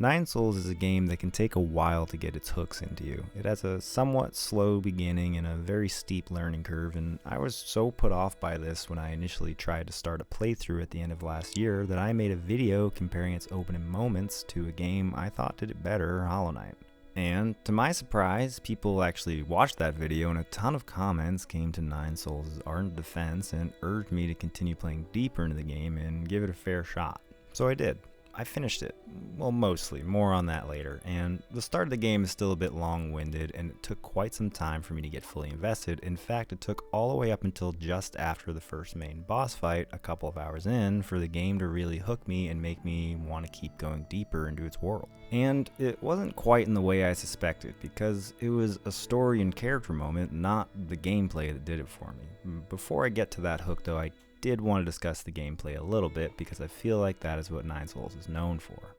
Nine Souls is a game that can take a while to get its hooks into you. It has a somewhat slow beginning and a very steep learning curve, and I was so put off by this when I initially tried to start a playthrough at the end of last year that I made a video comparing its opening moments to a game I thought did it better, Hollow Knight. And to my surprise, people actually watched that video and a ton of comments came to Nine Souls' ardent defense and urged me to continue playing deeper into the game and give it a fair shot. So I did. I finished it. Well, mostly. More on that later. And the start of the game is still a bit long-winded, and it took quite some time for me to get fully invested. In fact, it took all the way up until just after the first main boss fight, a couple of hours in, for the game to really hook me and make me want to keep going deeper into its world. And it wasn't quite in the way I suspected, because it was a story and character moment, not the gameplay that did it for me. Before I get to that hook though, I did want to discuss the gameplay a little bit because I feel like that is what Nine Souls is known for.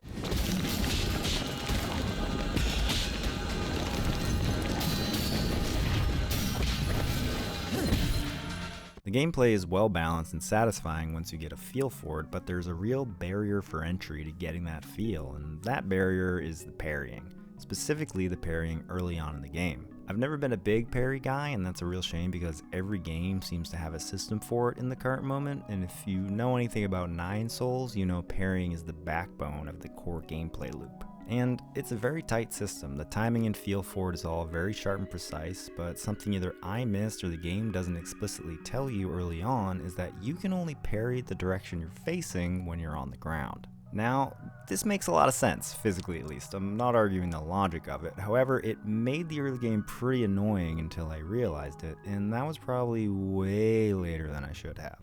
The gameplay is well balanced and satisfying once you get a feel for it, but there's a real barrier for entry to getting that feel, and that barrier is the parrying, specifically the parrying early on in the game. I've never been a big parry guy, and that's a real shame because every game seems to have a system for it in the current moment, and if you know anything about Nine Souls, you know parrying is the backbone of the core gameplay loop. And it's a very tight system. The timing and feel for it is all very sharp and precise, but something either I missed or the game doesn't explicitly tell you early on is that you can only parry the direction you're facing when you're on the ground. Now, this makes a lot of sense, physically at least. I'm not arguing the logic of it. However, it made the early game pretty annoying until I realized it, and that was probably way later than I should have.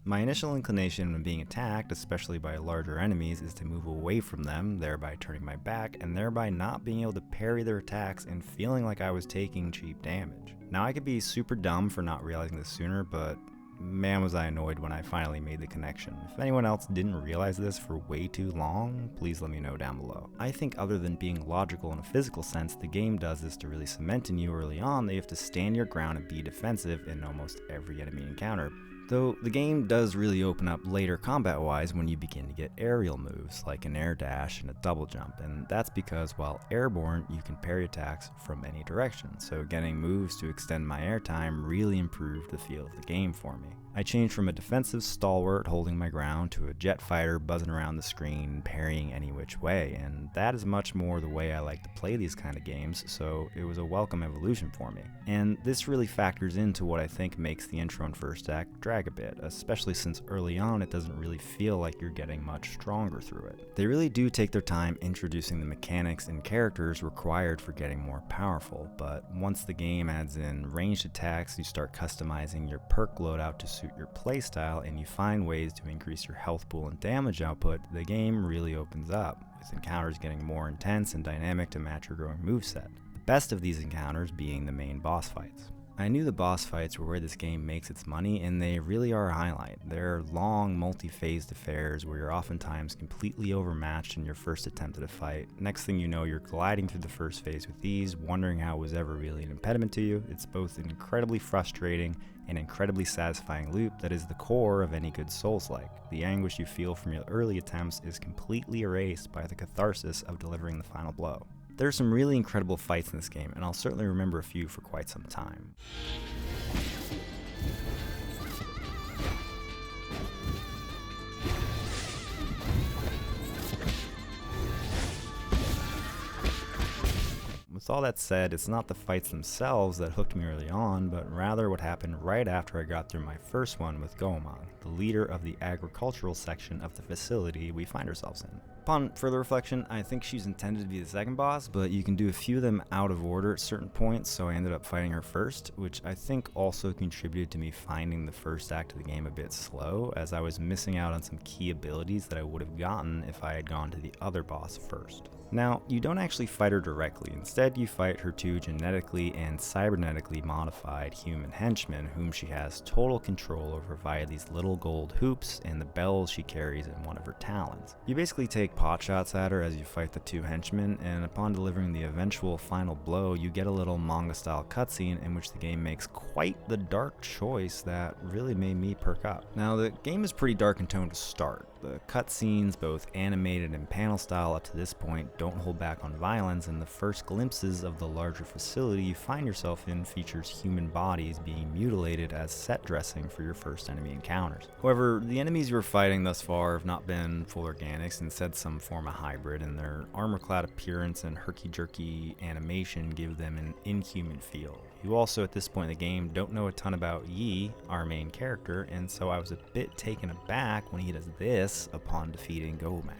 My initial inclination when being attacked, especially by larger enemies, is to move away from them, thereby turning my back, and thereby not being able to parry their attacks and feeling like I was taking cheap damage. Now, I could be super dumb for not realizing this sooner, but man was I annoyed when I finally made the connection. If anyone else didn't realize this for way too long, please let me know down below. I think other than being logical in a physical sense, the game does this to really cement in you early on that you have to stand your ground and be defensive in almost every enemy encounter. Though the game does really open up later combat-wise when you begin to get aerial moves, like an air dash and a double jump, and that's because while airborne, you can parry attacks from any direction, so getting moves to extend my air time really improved the feel of the game for me. I changed from a defensive stalwart holding my ground to a jet fighter buzzing around the screen, parrying any which way, and that is much more the way I like to play these kind of games, so it was a welcome evolution for me. And this really factors into what I think makes the intro and first act drag a bit, especially since early on it doesn't really feel like you're getting much stronger through it. They really do take their time introducing the mechanics and characters required for getting more powerful, but once the game adds in ranged attacks, you start customizing your perk loadout to suit your playstyle and you find ways to increase your health pool and damage output, the game really opens up, with encounters getting more intense and dynamic to match your growing moveset. The best of these encounters being the main boss fights. I knew the boss fights were where this game makes its money, and they really are a highlight. They're long, multi-phased affairs where you're oftentimes completely overmatched in your first attempt at a fight. Next thing you know, you're gliding through the first phase with ease, wondering how it was ever really an impediment to you. It's both an incredibly frustrating and incredibly satisfying loop that is the core of any good Souls-like. The anguish you feel from your early attempts is completely erased by the catharsis of delivering the final blow. There are some really incredible fights in this game, and I'll certainly remember a few for quite some time. With all that said, it's not the fights themselves that hooked me early on, but rather what happened right after I got through my first one with Goemon, the leader of the agricultural section of the facility we find ourselves in. Upon further reflection, I think she's intended to be the second boss, but you can do a few of them out of order at certain points, so I ended up fighting her first, which I think also contributed to me finding the first act of the game a bit slow, as I was missing out on some key abilities that I would have gotten if I had gone to the other boss first. Now, you don't actually fight her directly. Instead, you fight her two genetically and cybernetically modified human henchmen whom she has total control over via these little gold hoops and the bells she carries in one of her talons. You basically take pot shots at her as you fight the two henchmen, and upon delivering the eventual final blow, you get a little manga-style cutscene in which the game makes quite the dark choice that really made me perk up. Now, the game is pretty dark in tone to start. The cutscenes, both animated and panel style up to this point, don't hold back on violence, and the first glimpses of the larger facility you find yourself in features human bodies being mutilated as set dressing for your first enemy encounters. However, the enemies you are fighting thus far have not been full organics, instead some form of hybrid, and their armor-clad appearance and herky-jerky animation give them an inhuman feel. You also, at this point in the game, don't know a ton about Yi, our main character, and so I was a bit taken aback when he does this upon defeating Gomag.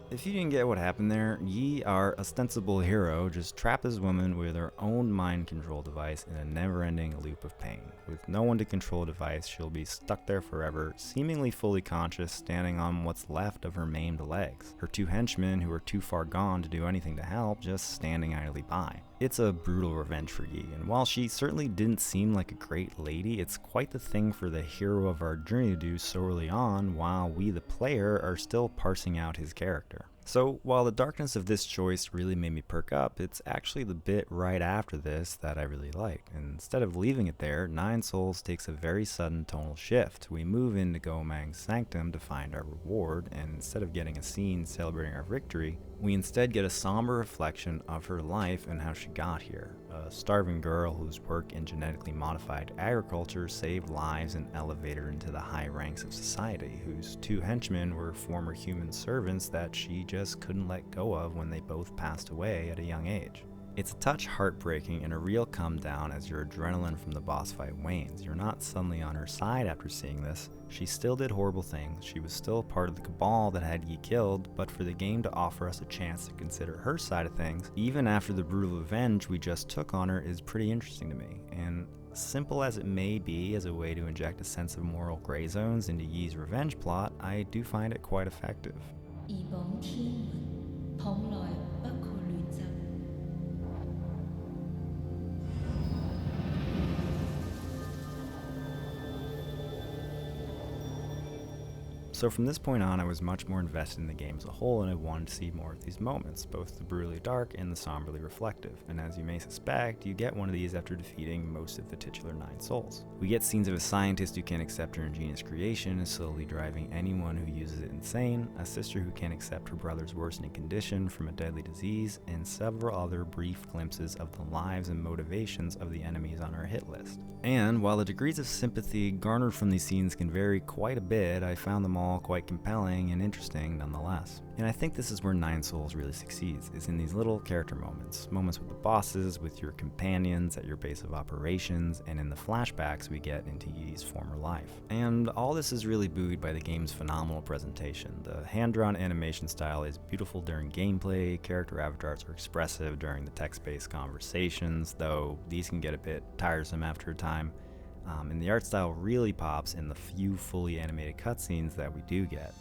If you didn't get what happened there, Yi, our ostensible hero, just trapped this woman with her own mind control device in a never-ending loop of pain. With no one to control a device, she'll be stuck there forever, seemingly fully conscious, standing on what's left of her maimed legs. Her two henchmen, who are too far gone to do anything to help, just standing idly by. It's a brutal revenge for Yi, and while she certainly didn't seem like a great lady, it's quite the thing for the hero of our journey to do so early on, while we the player are still parsing out his character. So while the darkness of this choice really made me perk up, it's actually the bit right after this that I really liked. And instead of leaving it there, Nine Souls takes a very sudden tonal shift. We move into Gomag's sanctum to find our reward, and instead of getting a scene celebrating our victory, we instead get a somber reflection of her life and how she got here. A starving girl whose work in genetically modified agriculture saved lives and elevated her into the high ranks of society, whose two henchmen were former human servants that she just couldn't let go of when they both passed away at a young age. It's a touch heartbreaking and a real come down as your adrenaline from the boss fight wanes. You're not suddenly on her side after seeing this. She still did horrible things, she was still part of the cabal that had Yi killed, but for the game to offer us a chance to consider her side of things, even after the brutal revenge we just took on her, is pretty interesting to me. And simple as it may be as a way to inject a sense of moral gray zones into Yi's revenge plot, I do find it quite effective. So from this point on, I was much more invested in the game as a whole, and I wanted to see more of these moments, both the brutally dark and the somberly reflective. And as you may suspect, you get one of these after defeating most of the titular Nine Souls. We get scenes of a scientist who can't accept her ingenious creation and slowly driving anyone who uses it insane, a sister who can't accept her brother's worsening condition from a deadly disease, and several other brief glimpses of the lives and motivations of the enemies on our hit list. And while the degrees of sympathy garnered from these scenes can vary quite a bit, I found them all quite compelling and interesting nonetheless. And I think this is where Nine Souls really succeeds, is in these little character moments. Moments with the bosses, with your companions at your base of operations, and in the flashbacks we get into Yi's former life. And all this is really buoyed by the game's phenomenal presentation. The hand-drawn animation style is beautiful during gameplay, character avatars are expressive during the text-based conversations, though these can get a bit tiresome after a time. And the art style really pops in the few fully animated cutscenes that we do get.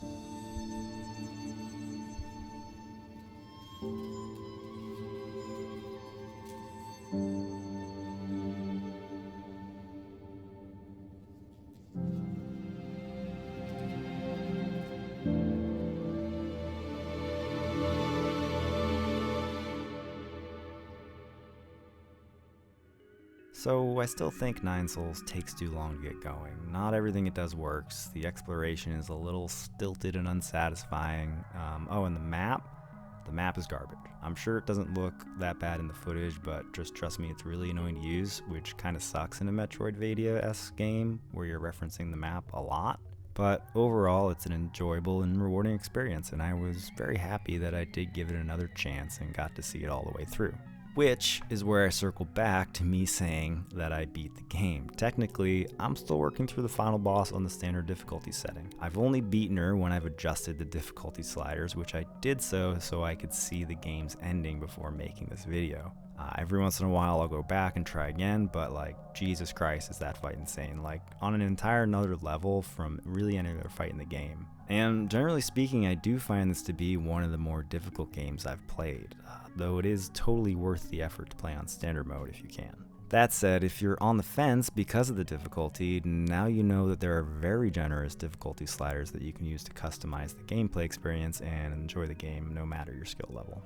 So I still think Nine Souls takes too long to get going. Not everything it does works. The exploration is a little stilted and unsatisfying. And the map is garbage. I'm sure it doesn't look that bad in the footage, but just trust me, it's really annoying to use, which kind of sucks in a Metroidvania-esque game where you're referencing the map a lot. But overall, it's an enjoyable and rewarding experience, and I was very happy that I did give it another chance and got to see it all the way through. Which is where I circle back to me saying that I beat the game. Technically, I'm still working through the final boss on the standard difficulty setting. I've only beaten her when I've adjusted the difficulty sliders, which I did so I could see the game's ending before making this video. Every once in a while I'll go back and try again, but like, Jesus Christ, is that fight insane. Like, on an entire another level from really any other fight in the game. And generally speaking, I do find this to be one of the more difficult games I've played, though it is totally worth the effort to play on standard mode if you can. That said, if you're on the fence because of the difficulty, now you know that there are very generous difficulty sliders that you can use to customize the gameplay experience and enjoy the game no matter your skill level.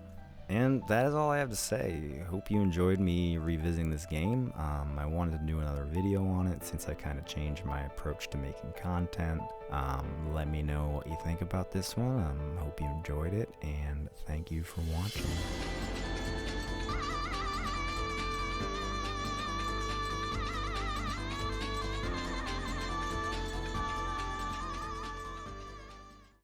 And that is all I have to say. Hope you enjoyed me revisiting this game. I wanted to do another video on it since I kind of changed my approach to making content. Let me know what you think about this one. Hope you enjoyed it, and thank you for watching.